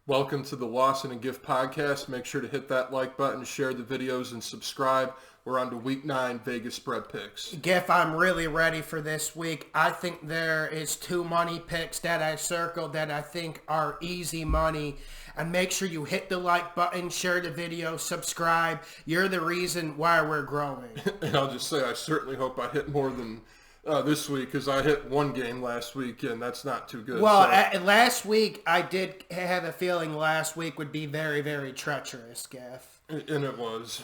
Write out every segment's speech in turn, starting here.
Welcome to the Lawson and Gift podcast. Make sure to hit that like button, share the videos, and subscribe. We're on to Week 9 Vegas spread picks. Giff, I'm really ready for this week. I think there is 2 money picks that I circled that I think are easy money. And make sure you hit the like button, share the video, subscribe. You're the reason why we're growing. And I'll just say I certainly hope I hit more than this week, because I hit one game last week, and that's not too good. Well, last week, I did have a feeling last week would be very, very treacherous, Giff. And it was.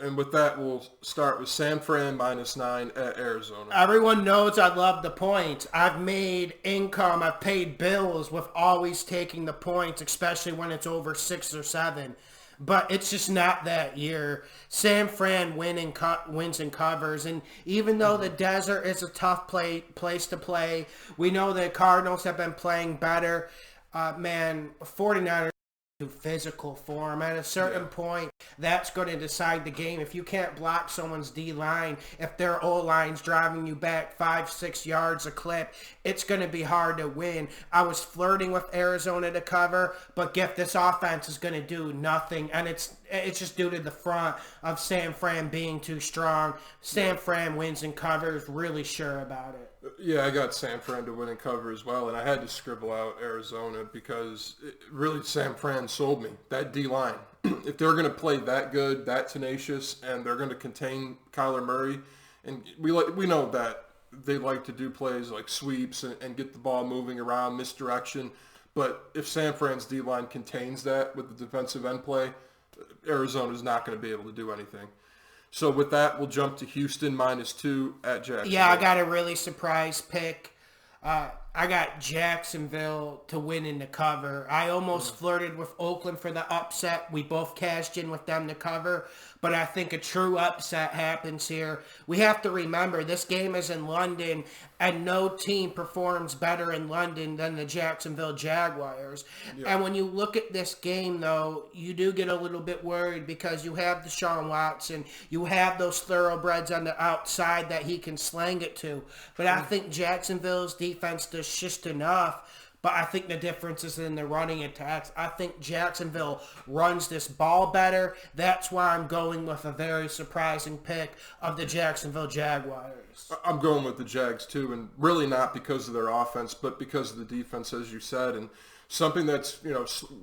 And with that, we'll start with San Fran -9 at Arizona. Everyone knows I love the points. I've made income. I've paid bills with always taking the points, especially when it's over 6 or 7. But it's just not that year. San Fran wins and covers. And even though the desert is a tough place to play, we know the Cardinals have been playing better. 49ers physical form. At a certain point, that's going to decide the game. If you can't block someone's D-line, if their O-line's driving you back 5-6 yards a clip, it's going to be hard to win. I was flirting with Arizona to cover, but this offense is going to do nothing, and it's just due to the front of San Fran being too strong. San Fran wins and covers, really sure about it. Yeah, I got San Fran to win and cover as well, and I had to scribble out Arizona because really San Fran sold me. That D-line, if they're going to play that good, that tenacious, and they're going to contain Kyler Murray, and we know that they like to do plays like sweeps and get the ball moving around, misdirection, but if San Fran's D-line contains that with the defensive end play, Arizona's not going to be able to do anything. So with that, we'll jump to Houston -2 at Jacksonville. Yeah, I got a really surprise pick. I got Jacksonville to win in the cover. I almost flirted with Oakland for the upset. We both cashed in with them to cover, but I think a true upset happens here. We have to remember this game is in London, and no team performs better in London than the Jacksonville Jaguars. Yeah. And when you look at this game, though, you do get a little bit worried because you have Deshaun Watson. You have those thoroughbreds on the outside that he can slang it to. But I think Jacksonville's defense does just enough. But I think the difference is in the running attacks. I think Jacksonville runs this ball better. That's why I'm going with a very surprising pick of the Jacksonville Jaguars. I'm going with the Jags too, and really not because of their offense, but because of the defense, as you said. And something that's,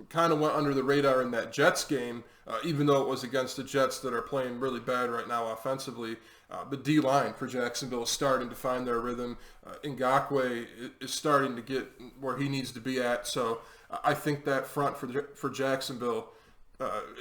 kind of went under the radar in that Jets game, even though it was against the Jets that are playing really bad right now offensively, the D-line for Jacksonville is starting to find their rhythm. Ngakoue is starting to get where he needs to be at. So I think that front for Jacksonville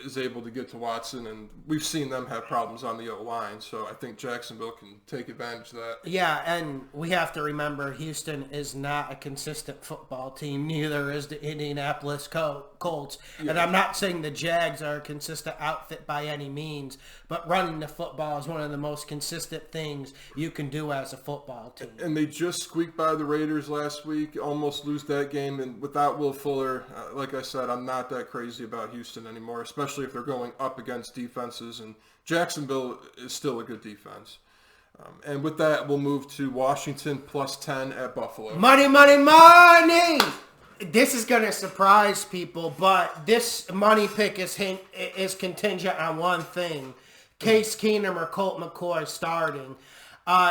is able to get to Watson, and we've seen them have problems on the O-line, so I think Jacksonville can take advantage of that. Yeah, and we have to remember Houston is not a consistent football team, neither is the Indianapolis Colts. Yeah. And I'm not saying the Jags are a consistent outfit by any means, but running the football is one of the most consistent things you can do as a football team. And they just squeaked by the Raiders last week, almost lose that game, and without Will Fuller, like I said, I'm not that crazy about Houston anymore, especially if they're going up against defenses, and Jacksonville is still a good defense. And with that, we'll move to Washington +10 at Buffalo. Money, money, money! This is going to surprise people, but this money pick is contingent on one thing. Case Keenum or Colt McCoy starting.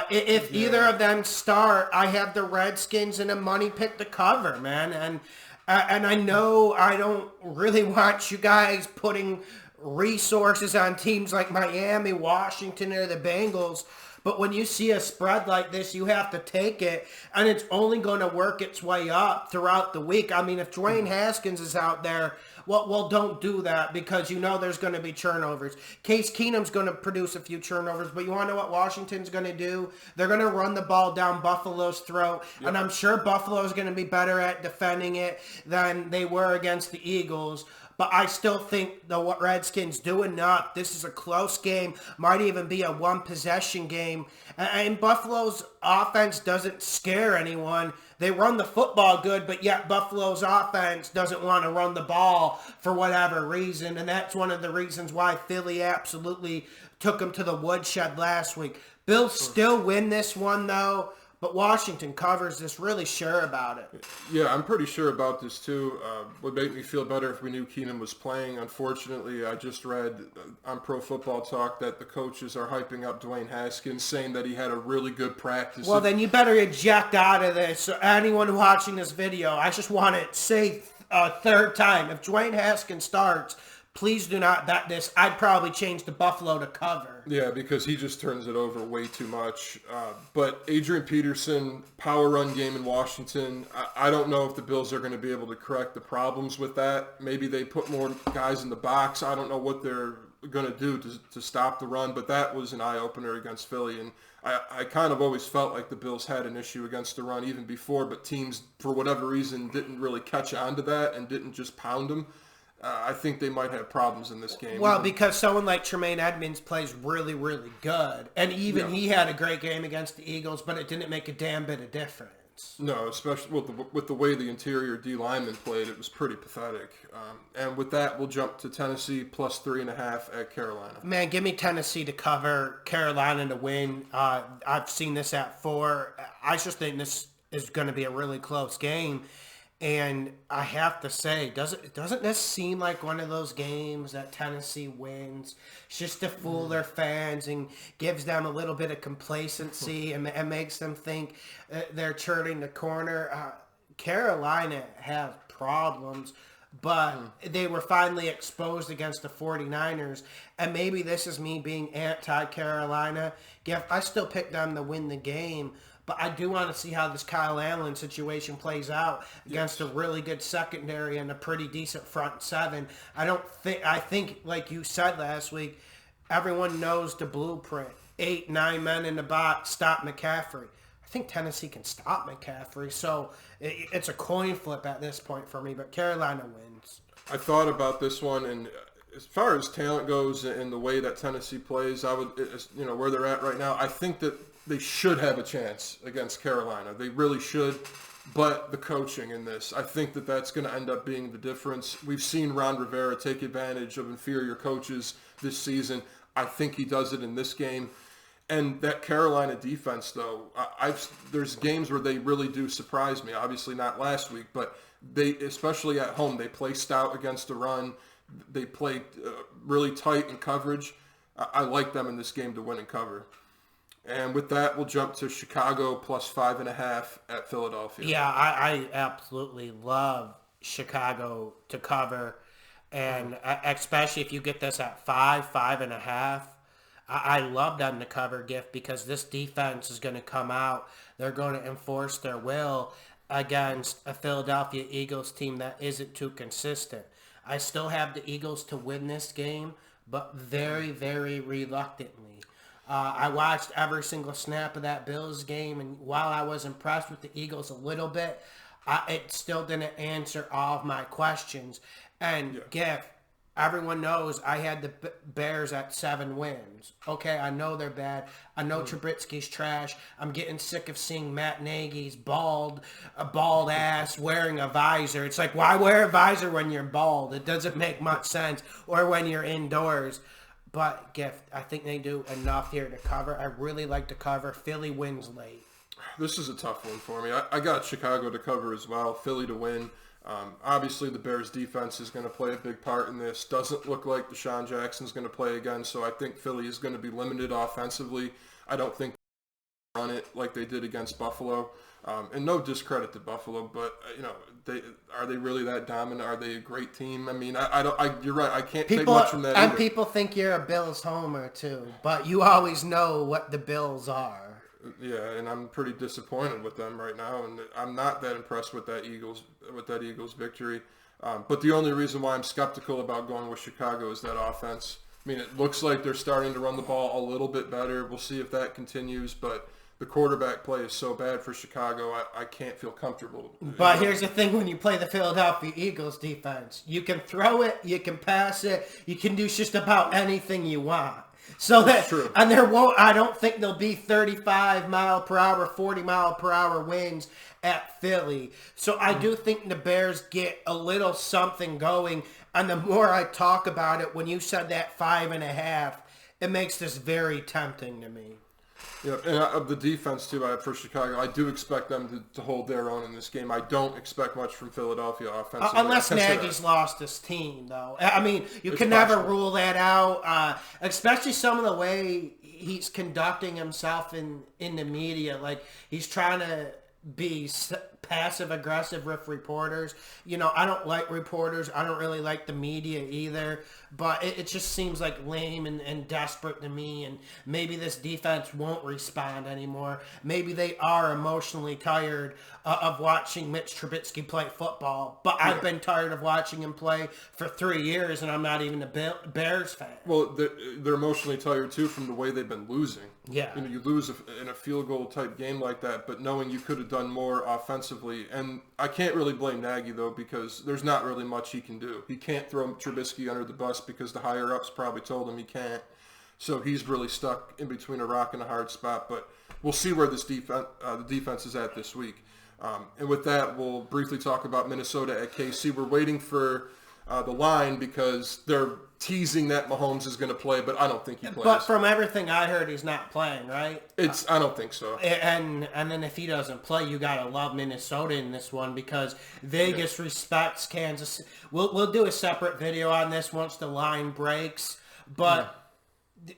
If either of them start, I have the Redskins in a money pick to cover, man. And I know I don't really want you guys putting resources on teams like Miami, Washington, or the Bengals. But when you see a spread like this, you have to take it, and it's only going to work its way up throughout the week. I mean, if Dwayne Haskins is out there, well, don't do that because you know there's going to be turnovers. Case Keenum's going to produce a few turnovers, but you want to know what Washington's going to do? They're going to run the ball down Buffalo's throat, and I'm sure Buffalo's going to be better at defending it than they were against the Eagles. But I still think the Redskins do enough. This is a close game. Might even be a one-possession game. And Buffalo's offense doesn't scare anyone. They run the football good, but yet Buffalo's offense doesn't want to run the ball for whatever reason. And that's one of the reasons why Philly absolutely took them to the woodshed last week. Bills still win this one, though. but Washington covers this, really sure about it. Yeah, I'm pretty sure about this too. Would make me feel better if we knew Keenum was playing. Unfortunately, I just read on Pro Football Talk that the coaches are hyping up Dwayne Haskins, saying that he had a really good practice. Well, then you better eject out of this. So anyone watching this video, I just want to say a third time, if Dwayne Haskins starts, please do not bet this. I'd probably change the Buffalo to cover. Yeah, because he just turns it over way too much. But Adrian Peterson, power run game in Washington, I don't know if the Bills are going to be able to correct the problems with that. Maybe they put more guys in the box. I don't know what they're going to do to stop the run, but that was an eye-opener against Philly. And I kind of always felt like the Bills had an issue against the run even before, but teams, for whatever reason, didn't really catch on to that and didn't just pound them. I think they might have problems in this game. Well, because someone like Tremaine Edmonds plays really, really good. And even he had a great game against the Eagles, but it didn't make a damn bit of difference. No, especially with the way the interior D lineman played, it was pretty pathetic. And with that, we'll jump to Tennessee plus 3.5 at Carolina. Man, give me Tennessee to cover, Carolina to win. I've seen this at 4. I just think this is going to be a really close game. And I have to say, doesn't this seem like one of those games that Tennessee wins just to fool their fans and gives them a little bit of complacency and makes them think they're turning the corner? Carolina has problems, but they were finally exposed against the 49ers. And maybe this is me being anti-Carolina. I still pick them to win the game. But I do want to see how this Kyle Allen situation plays out against a really good secondary and a pretty decent front seven. I think, like you said last week, everyone knows the blueprint. 8, 9 men in the box, stop McCaffrey. I think Tennessee can stop McCaffrey. So it's a coin flip at this point for me, but Carolina wins. I thought about this one, and as far as talent goes and the way that Tennessee plays, I would, where they're at right now, I think that they should have a chance against Carolina. They really should. But the coaching in this, I think that that's going to end up being the difference. We've seen Ron Rivera take advantage of inferior coaches this season. I think he does it in this game. And that Carolina defense, though, there's games where they really do surprise me. Obviously not last week, but they, especially at home, they play stout against the run. They play really tight in coverage. I like them in this game to win and cover. And with that, we'll jump to Chicago plus 5.5 at Philadelphia. Yeah, I absolutely love Chicago to cover. And especially if you get this at 5.5. I love them to cover, Gift, because this defense is going to come out. They're going to enforce their will against a Philadelphia Eagles team that isn't too consistent. I still have the Eagles to win this game, but very, very reluctantly. I watched every single snap of that Bills game, and while I was impressed with the Eagles a little bit, it still didn't answer all of my questions. And Giff, everyone knows I had the Bears at 7 wins. Okay, I know they're bad. I know Trubisky's trash. I'm getting sick of seeing Matt Nagy's bald ass wearing a visor. It's like, why wear a visor when you're bald? It doesn't make much sense. Or when you're indoors. But, Gift, I think they do enough here to cover. I really like to cover. Philly wins late. This is a tough one for me. I got Chicago to cover as well, Philly to win. Obviously, the Bears' defense is going to play a big part in this. Doesn't look like Deshaun Jackson's going to play again, so I think Philly is going to be limited offensively. I don't think they run it like they did against Buffalo. And no discredit to Buffalo, but are they really that dominant? Are they a great team? I mean, you're right. I can't take much from that. And either. People think you're a Bills homer too, but you always know what the Bills are. Yeah, and I'm pretty disappointed with them right now, and I'm not that impressed with that Eagles victory. But the only reason why I'm skeptical about going with Chicago is that offense. I mean, it looks like they're starting to run the ball a little bit better. We'll see if that continues, but the quarterback play is so bad for Chicago, I can't feel comfortable. But here's the thing: when you play the Philadelphia Eagles defense, you can throw it, you can pass it, you can do just about anything you want. So that's true. And I don't think there'll be 35 mile per hour, 40 mile per hour winds at Philly. So I do think the Bears get a little something going. And the more I talk about it, when you said that 5.5, it makes this very tempting to me. Yeah, and of the defense too, for Chicago, I do expect them to hold their own in this game. I don't expect much from Philadelphia offensively. Unless Nagy's lost his team, though. I mean, you can possible. never rule that out, especially some of the way he's conducting himself in the media. Like, he's trying to be passive-aggressive with reporters. You know, I don't like reporters. I don't really like the media either. But it just seems like lame and desperate to me. And maybe this defense won't respond anymore. Maybe they are emotionally tired of watching Mitch Trubisky play football. But I've been tired of watching him play for 3 years, and I'm not even a Bears fan. Well, they're emotionally tired, too, from the way they've been losing. Yeah. You know, you lose in a field goal type game like that, but knowing you could have done more offensively. And I can't really blame Nagy, though, because there's not really much he can do. He can't throw Trubisky under the bus because the higher-ups probably told him he can't. So he's really stuck in between a rock and a hard spot. But we'll see where this the defense is at this week. And with that, we'll briefly talk about Minnesota at KC. We're waiting for the line because they're teasing that Mahomes is going to play, but I don't think he plays. But from everything I heard, he's not playing, right? I don't think so. And then if he doesn't play, you gotta love Minnesota in this one because Vegas respects Kansas. We'll do a separate video on this once the line breaks, but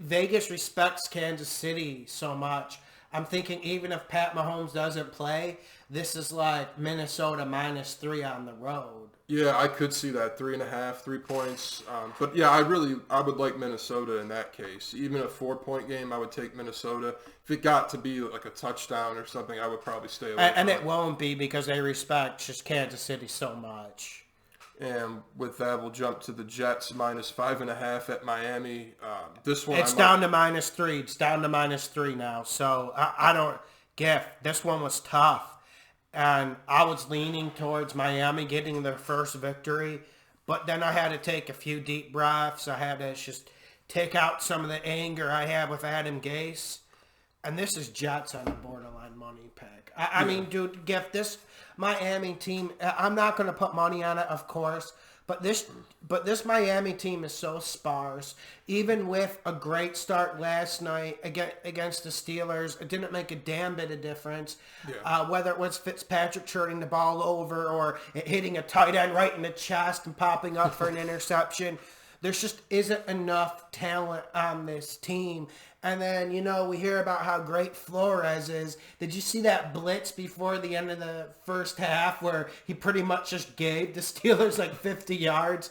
Vegas respects Kansas City so much. I'm thinking even if Pat Mahomes doesn't play, this is like Minnesota -3 on the road. Yeah, I could see that 3.5, 3 points. But yeah, I would like Minnesota in that case. Even a 4-point game, I would take Minnesota. If it got to be like a touchdown or something, I would probably stay away. And it won't be because they respect just Kansas City so much. And with that, we'll jump to the Jets -5.5 at Miami. This one, it's down to -3. It's down to -3 now. So I don't. This one was tough. And I was leaning towards Miami getting their first victory. But then I had to take a few deep breaths. I had to just take out some of the anger I had with Adam Gase. And this is Jets on a borderline money pick. I mean, dude, this Miami team, I'm not going to put money on it, of course. But this Miami team is so sparse. Even with a great start last night against the Steelers, it didn't make a damn bit of difference. Yeah. Whether it was Fitzpatrick turning the ball over or hitting a tight end right in the chest and popping up for an interception. There's just isn't enough talent on this team. And then, you know, we hear about how great Flores is. Did you see that blitz before the end of the first half where he pretty much just gave the Steelers like 50 yards?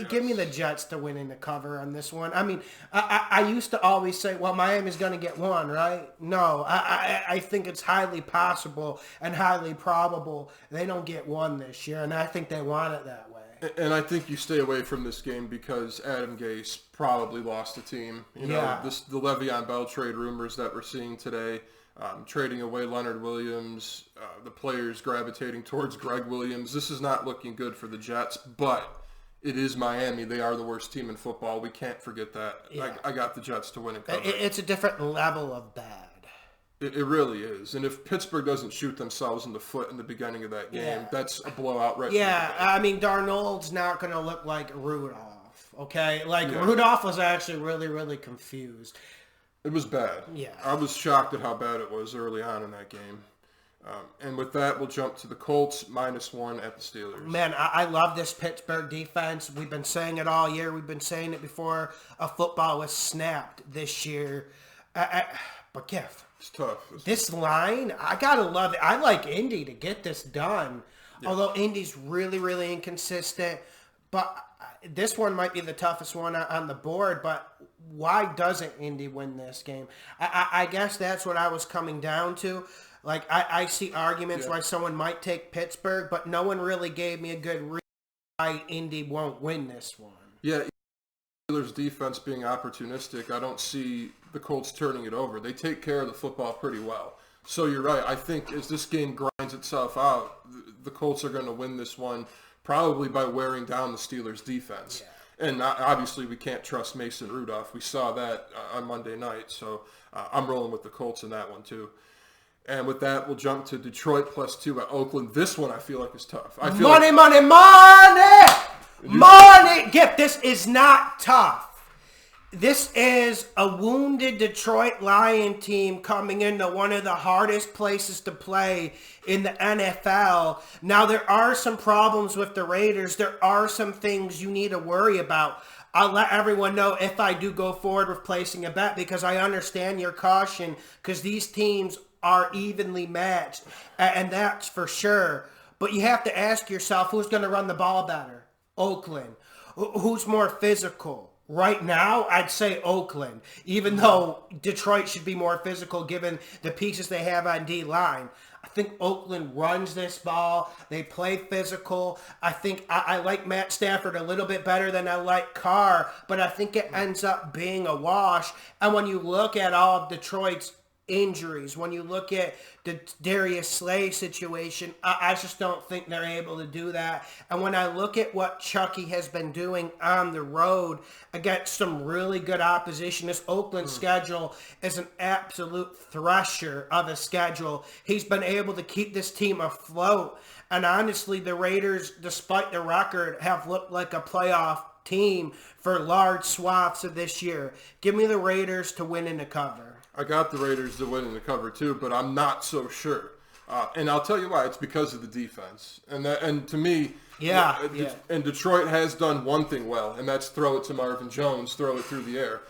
Give me the Jets to win in the cover on this one. I mean, I used to always say, well, Miami's going to get one, right? No, I think it's highly possible and highly probable they don't get one this year, and I think they want it that way. And I think you stay away from this game because Adam Gase probably lost the team. You know, the Le'Veon Bell trade rumors that we're seeing today, trading away Leonard Williams, the players gravitating towards Greg Williams. This is not looking good for the Jets, but it is Miami. They are the worst team in football. We can't forget that. Yeah. I got the Jets to win and cover. It's a different level of bad. It really is. And if Pittsburgh doesn't shoot themselves in the foot in the beginning of that game, that's a blowout right Yeah, I mean, Darnold's not going to look like Rudolph, okay? Rudolph was actually really, really confused. It was bad. Yeah. I was shocked at how bad it was early on in that game. And with that, we'll jump to the Colts, -1 at the Steelers. Man, I love this Pittsburgh defense. We've been saying it all year. We've been saying it before a football was snapped this year. But Kev, it's tough. This line, I gotta love it. I like Indy to get this done. Yeah. Although Indy's really, really inconsistent. But this one might be the toughest one on the board. But why doesn't Indy win this game? I guess that's what I was coming down to. Like, I see arguments why someone might take Pittsburgh, but no one really gave me a good reason why Indy won't win this one. Yeah, Steelers' defense being opportunistic, I don't see the Colts turning it over. They take care of the football pretty well. So you're right. I think as this game grinds itself out, the Colts are going to win this one probably by wearing down the Steelers' defense. Yeah. And obviously we can't trust Mason Rudolph. We saw that on Monday night. So I'm rolling with the Colts in that one too. And with that, we'll jump to Detroit +2 at Oakland. This one I feel like is tough. Money! Gift, this is not tough. This is a wounded Detroit Lion team coming into one of the hardest places to play in the NFL. Now, there are some problems with the Raiders. There are some things you need to worry about. I'll let everyone know if I do go forward with placing a bet, because I understand your caution, because these teams are evenly matched, and that's for sure. But you have to ask yourself, who's going to run the ball better? Oakland. Who's more physical? Right now, I'd say Oakland, even though Detroit should be more physical given the pieces they have on D-line. I think Oakland runs this ball. They play physical. I think I like Matt Stafford a little bit better than I like Carr, but I think it ends up being a wash. And when you look at all of Detroit's injuries, when you look at the Darius Slay situation, I just don't think they're able to do that. And when I look at what Chucky has been doing on the road against some really good opposition, this Oakland schedule is an absolute thresher of a schedule. He's been able to keep this team afloat. And honestly, the Raiders, despite the record, have looked like a playoff team for large swaths of this year. Give me the Raiders to win in the cover. I got the Raiders to win in the cover too, but I'm not so sure. And I'll tell you why. It's because of the defense. And to me, and Detroit has done one thing well, and that's throw it to Marvin Jones, throw it through the air.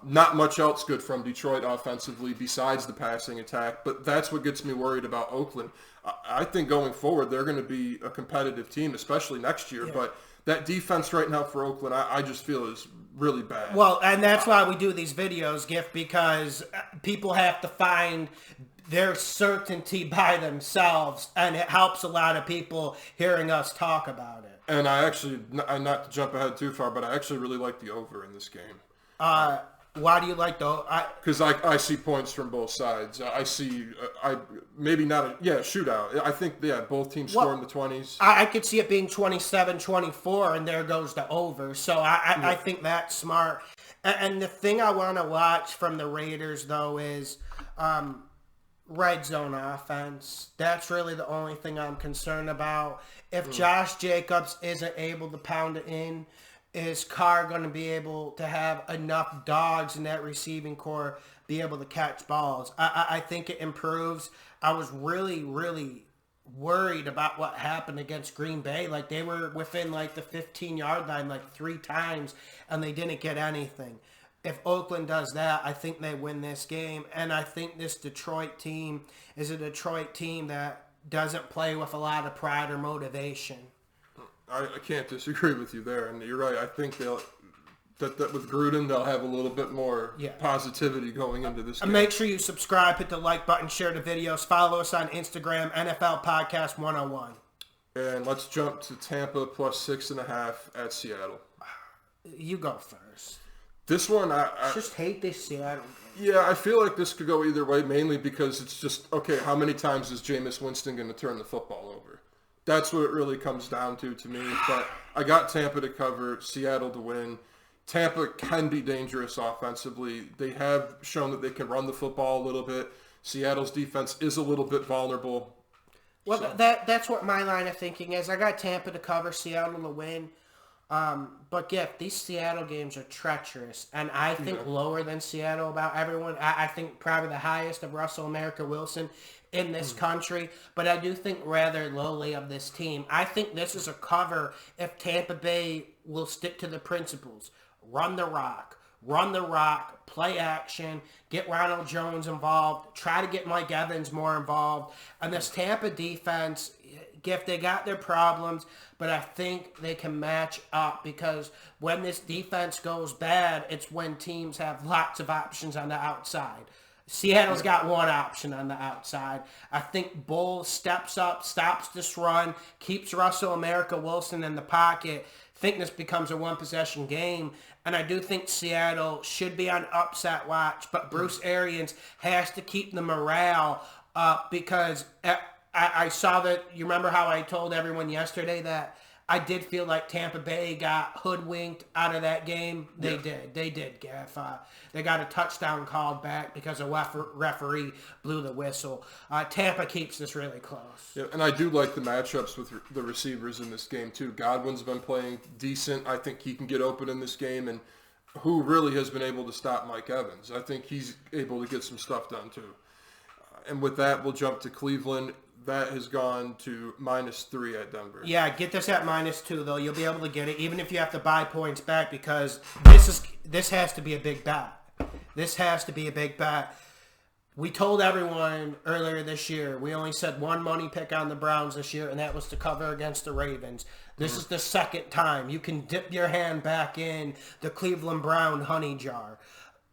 Not much else good from Detroit offensively besides the passing attack, but that's what gets me worried about Oakland. I think going forward, they're going to be a competitive team, especially next year, but that defense right now for Oakland, I just feel is really bad. Well, and that's why we do these videos, Gift, because people have to find their certainty by themselves, and it helps a lot of people hearing us talk about it. And I actually, not to jump ahead too far, but I actually really like the over in this game. Why do you like the? Because I see points from both sides. I see, maybe not a shootout. I think both teams score in the 20s. I could see it being 27-24, and there goes the over. So I think that's smart. And the thing I want to watch from the Raiders though is red zone offense. That's really the only thing I'm concerned about. If Josh Jacobs isn't able to pound it in, is Carr going to be able to have enough dogs in that receiving core be able to catch balls? I think it improves. I was really, really worried about what happened against Green Bay. Like, they were within, like, the 15-yard line, like, 3 times, and they didn't get anything. If Oakland does that, I think they win this game. And I think this Detroit team is a Detroit team that doesn't play with a lot of pride or motivation. I can't disagree with you there, and you're right. I think that with Gruden, they'll have a little bit more positivity going into this game. Make sure you subscribe, hit the like button, share the videos, follow us on Instagram, NFL Podcast 101. And let's jump to Tampa plus 6.5 at Seattle. You go first. This one, I just hate this Seattle game. Yeah, I feel like this could go either way, mainly because it's just, okay, how many times is Jameis Winston going to turn the football over? That's what it really comes down to me. But I got Tampa to cover, Seattle to win. Tampa can be dangerous offensively. They have shown that they can run the football a little bit. Seattle's defense is a little bit vulnerable. Well, that's what my line of thinking is. I got Tampa to cover, Seattle to win. But these Seattle games are treacherous, and I think lower than Seattle about everyone. I think probably the highest of Russell America Wilson in this country, but I do think rather lowly of this team. I think this is a cover if Tampa Bay will stick to the principles. Run the rock, play action, get Ronald Jones involved, try to get Mike Evans more involved. And this Tampa defense, they got their problems, but I think they can match up, because when this defense goes bad, it's when teams have lots of options on the outside. Seattle's got one option on the outside. I think Bull steps up, stops this run, keeps Russell America Wilson in the pocket. I think this becomes a one-possession game, and I do think Seattle should be on upset watch, but Bruce Arians has to keep the morale up, because I saw that. You remember how I told everyone yesterday that I did feel like Tampa Bay got hoodwinked out of that game? They did, Gaff. They got a touchdown called back because a referee blew the whistle. Tampa keeps this really close. Yeah, and I do like the matchups with the receivers in this game, too. Godwin's been playing decent. I think he can get open in this game. And who really has been able to stop Mike Evans. I think he's able to get some stuff done too. And with that, we'll jump to Cleveland. That has gone to -3 at Denver. Yeah, get this at -2 though. You'll be able to get it even if you have to buy points back because this has to be a big bet. This has to be a big bet. We told everyone earlier this year, we only said one money pick on the Browns this year, and that was to cover against the Ravens. This is the second time. You can dip your hand back in the Cleveland Brown honey jar.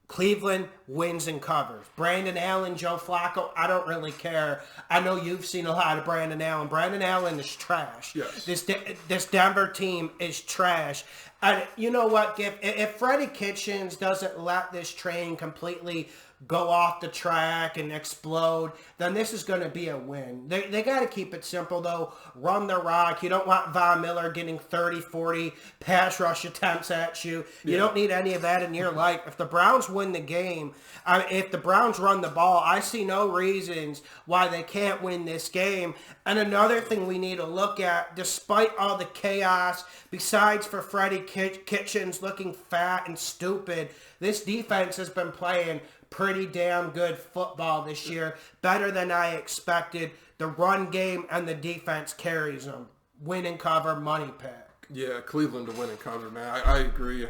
Cleveland wins and covers. Brandon Allen, Joe Flacco, I don't really care. I know you've seen a lot of Brandon Allen. Brandon Allen is trash. Yes. This Denver team is trash. And you know what, Giff? If Freddie Kitchens doesn't let this train completely go off the track and explode, then this is going to be a win. They got to keep it simple, though. Run the rock. You don't want Von Miller getting 30, 40 pass rush attempts at you. You don't need any of that in your life. If the Browns win the game, if the Browns run the ball, I see no reasons why they can't win this game. And another thing we need to look at, despite all the chaos, besides for Freddie Kitchens looking fat and stupid, this defense has been playing pretty damn good football this year. Better than I expected. The run game and the defense carries them. Win and cover, money pick. Yeah, Cleveland to win and cover, man. I agree.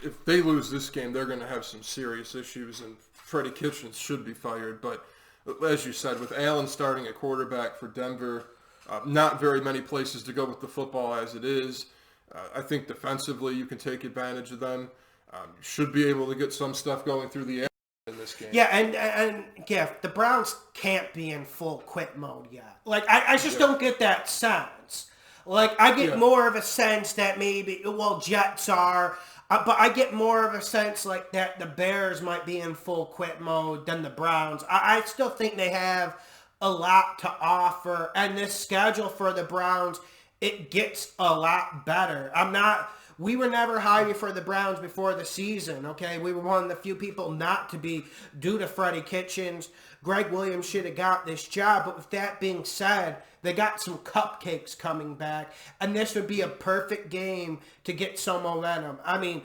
If they lose this game, they're going to have some serious issues, and Freddie Kitchens should be fired. But as you said, with Allen starting at quarterback for Denver, not very many places to go with the football as it is. I think defensively you can take advantage of them. Should be able to get some stuff going through the air in this game. Yeah, and yeah, the Browns can't be in full quit mode yet. Like, I just don't get that sense. Like, I get more of a sense that maybe, Jets are, but I get more of a sense like that the Bears might be in full quit mode than the Browns. I still think they have a lot to offer, and this schedule for the Browns, it gets a lot better. We were never high for the Browns before the season, okay? We were one of the few people not to be due to Freddie Kitchens. Greg Williams should have got this job, but with that being said, they got some cupcakes coming back, and this would be a perfect game to get some momentum. I mean,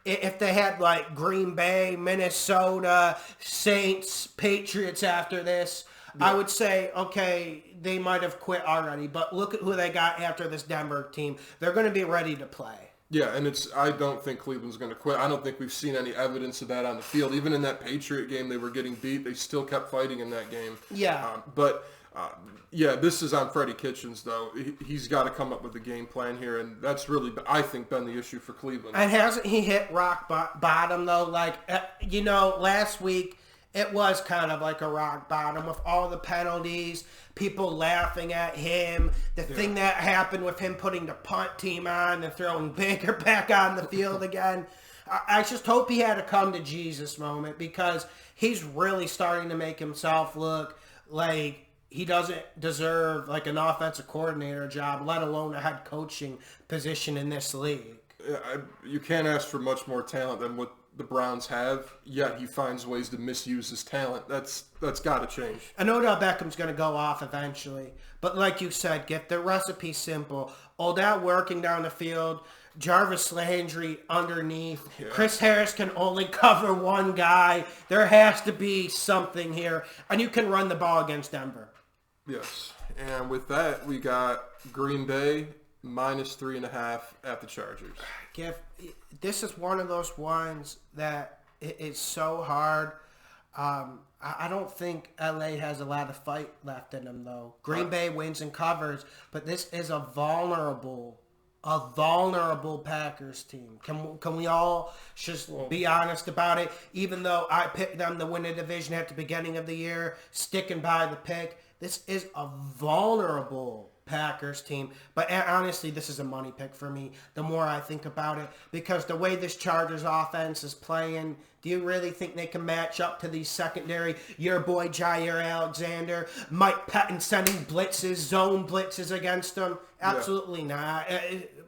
if they had like Green Bay, Minnesota, Saints, Patriots after this, I would say, okay, they might have quit already, but look at who they got after this Denver team. They're going to be ready to play. Yeah, and I don't think Cleveland's going to quit. I don't think we've seen any evidence of that on the field. Even in that Patriot game, they were getting beat. They still kept fighting in that game. Yeah. This is on Freddie Kitchens, though. He's got to come up with a game plan here, and that's really, I think, been the issue for Cleveland. And hasn't he hit rock bottom, though? Like, last week, it was kind of like a rock bottom with all the penalties, people laughing at him, the thing that happened with him putting the punt team on and throwing Baker back on the field again. I just hope he had a come to Jesus moment because he's really starting to make himself look like he doesn't deserve like an offensive coordinator job, let alone a head coaching position in this league. You can't ask for much more talent than what the Browns have, yet he finds ways to misuse his talent. That's got to change. And Odell Beckham's going to go off eventually. But like you said, Gift, the recipe's simple. Odell working down the field, Jarvis Landry underneath. Yeah. Chris Harris can only cover one guy. There has to be something here. And you can run the ball against Denver. Yes. And with that, we got Green Bay -3.5 at the Chargers. Gift, this is one of those ones that it's so hard. I don't think LA has a lot of fight left in them, though. Green Bay wins and covers, but this is a vulnerable Packers team. Can we all just be honest about it? Even though I picked them to win the division at the beginning of the year, sticking by the pick, this is a vulnerable Packers team. But honestly, this is a money pick for me the more I think about it, because the way this Chargers offense is playing, do you really think they can match up to these secondary, your boy Jair Alexander, Mike Pettin sending blitzes, zone blitzes against them? Absolutely not.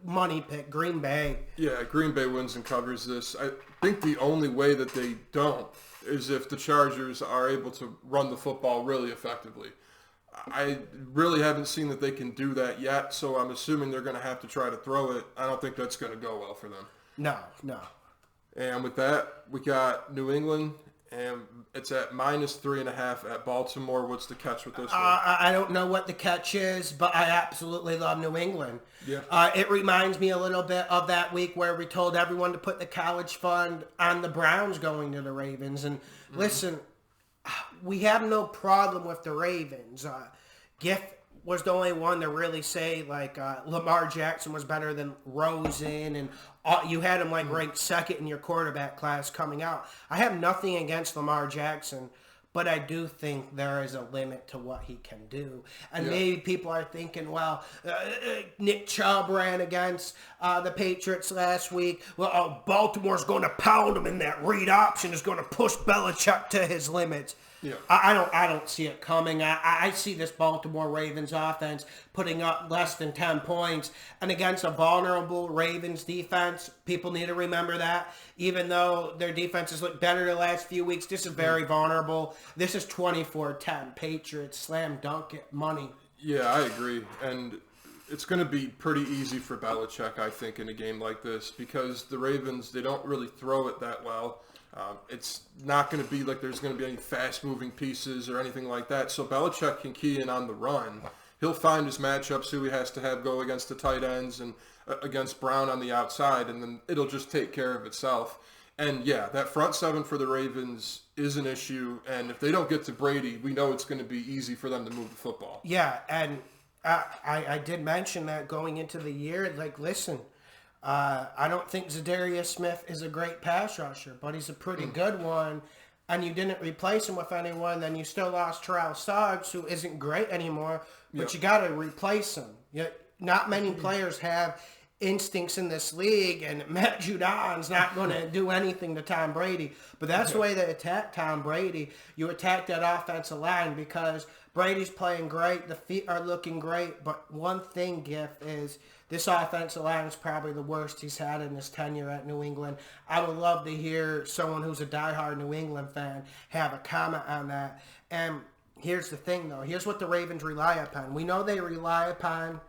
Money pick, Green Bay. Yeah, Green Bay wins and covers this. I think the only way that they don't is if the Chargers are able to run the football really effectively. I really haven't seen that they can do that yet, so I'm assuming they're going to have to try to throw it. I don't think that's going to go well for them. No. And with that, we got New England, and it's at -3.5 at Baltimore. What's the catch with this one? I don't know what the catch is, but I absolutely love New England. Yeah. It reminds me a little bit of that week where we told everyone to put the college fund on the Browns going to the Ravens. And listen, we have no problem with the Ravens. Giff was the only one to really say like Lamar Jackson was better than Rosen, and you had him like ranked second in your quarterback class coming out. I have nothing against Lamar Jackson, but I do think there is a limit to what he can do. And maybe people are thinking, well, Nick Chubb ran against the Patriots last week. Well, Baltimore's going to pound him, and that read option is going to push Belichick to his limits. Yeah. I don't see it coming. I see this Baltimore Ravens offense putting up less than 10 points. And against a vulnerable Ravens defense, people need to remember that. Even though their defenses look better the last few weeks, this is very vulnerable. This is 24-10. Patriots, slam dunk it, money. Yeah, I agree. And it's going to be pretty easy for Belichick, I think, in a game like this because the Ravens, they don't really throw it that well. It's not going to be like there's going to be any fast-moving pieces or anything like that. So Belichick can key in on the run. He'll find his matchups, who he has to have go against the tight ends and against Brown on the outside, and then it'll just take care of itself. And, yeah, that front seven for the Ravens is an issue. And if they don't get to Brady, we know it's going to be easy for them to move the football. Yeah, and I did mention that going into the year. Like, listen, I don't think Zadarius Smith is a great pass rusher, but he's a pretty good one. And you didn't replace him with anyone, then you still lost Terrell Suggs, who isn't great anymore, but you got to replace him. Not many players have instincts in this league, and Matt Judon's not going to do anything to Tom Brady. But that's the way they attack Tom Brady. You attack that offensive line because Brady's playing great, the feet are looking great, but one thing, Giff, is this offensive line is probably the worst he's had in his tenure at New England. I would love to hear someone who's a diehard New England fan have a comment on that. And here's the thing, though. Here's what the Ravens rely upon. We know they rely upon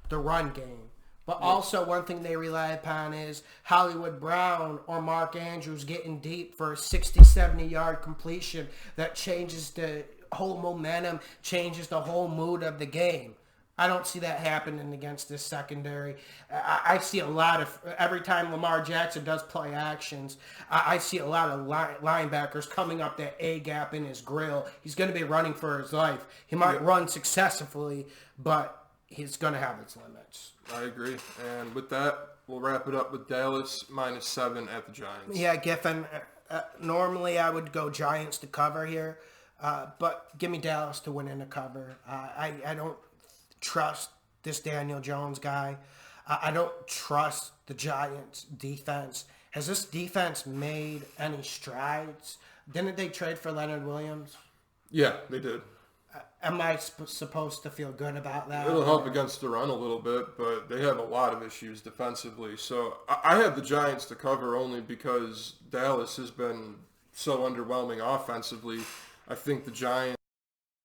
the run game. But also one thing they rely upon is Hollywood Brown or Mark Andrews getting deep for a 60, 70-yard completion that changes the whole momentum, changes the whole mood of the game. I don't see that happening against this secondary. I see a lot of, every time Lamar Jackson does play actions, I see a lot of linebackers coming up that A-gap in his grill. He's going to be running for his life. He might run successfully, but he's going to have its limits. I agree. And with that, we'll wrap it up with Dallas -7 at the Giants. Yeah, Giffen, normally I would go Giants to cover here, but give me Dallas to win in the cover. I don't trust this Daniel Jones guy. I don't trust the Giants defense. Has this defense made any strides? Didn't they trade for Leonard Williams? Yeah, they did. Am I supposed to feel good about that? It'll help against the run a little bit, but they have a lot of issues defensively. So I have the Giants to cover only because Dallas has been so underwhelming offensively. I think the Giants,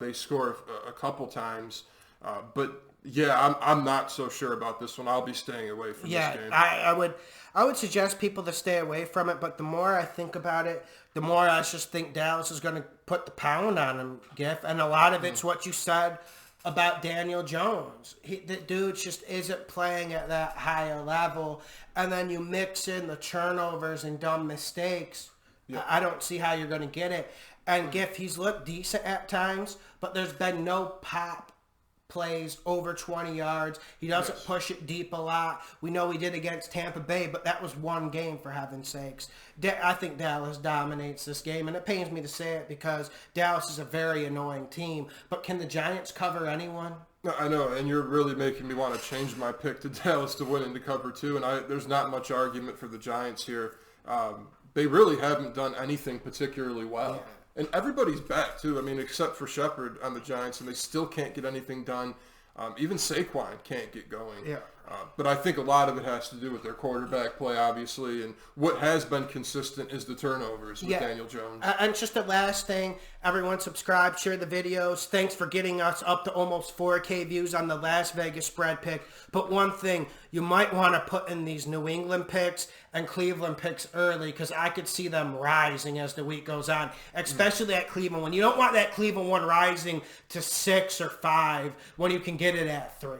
they score a couple times. But yeah, I'm not so sure about this one. I'll be staying away from this game. I would suggest people to stay away from it, but the more I think about it, the more I just think Dallas is going to put the pound on him, Giff. And a lot of it's what you said about Daniel Jones. The dude just isn't playing at that higher level. And then you mix in the turnovers and dumb mistakes. Yeah. I don't see how you're going to get it. And Giff, he's looked decent at times, but there's been no pop plays over 20 yards. He doesn't push it deep a lot. We know he did against Tampa Bay, but that was one game, for heaven's sakes. I think Dallas dominates this game, and it pains me to say it because Dallas is a very annoying team. But can the Giants cover anyone? No, I know, and you're really making me want to change my pick to Dallas to win and to cover too, and there's not much argument for the Giants here. They really haven't done anything particularly well. Yeah. And everybody's back, too. I mean, except for Shepard on the Giants, and they still can't get anything done. Even Saquon can't get going. Yeah. But I think a lot of it has to do with their quarterback play, obviously, and what has been consistent is the turnovers with Daniel Jones. And just the last thing, everyone subscribe, share the videos. Thanks for getting us up to almost 4K views on the Las Vegas spread pick. But one thing, you might want to put in these New England picks and Cleveland picks early because I could see them rising as the week goes on, especially at Cleveland one. You don't want that Cleveland one rising to 6 or 5 when you can get it at 3.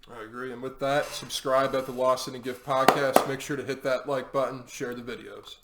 I agree. And with that, subscribe at the Lawson and Gift podcast. Make sure to hit that like button, share the videos.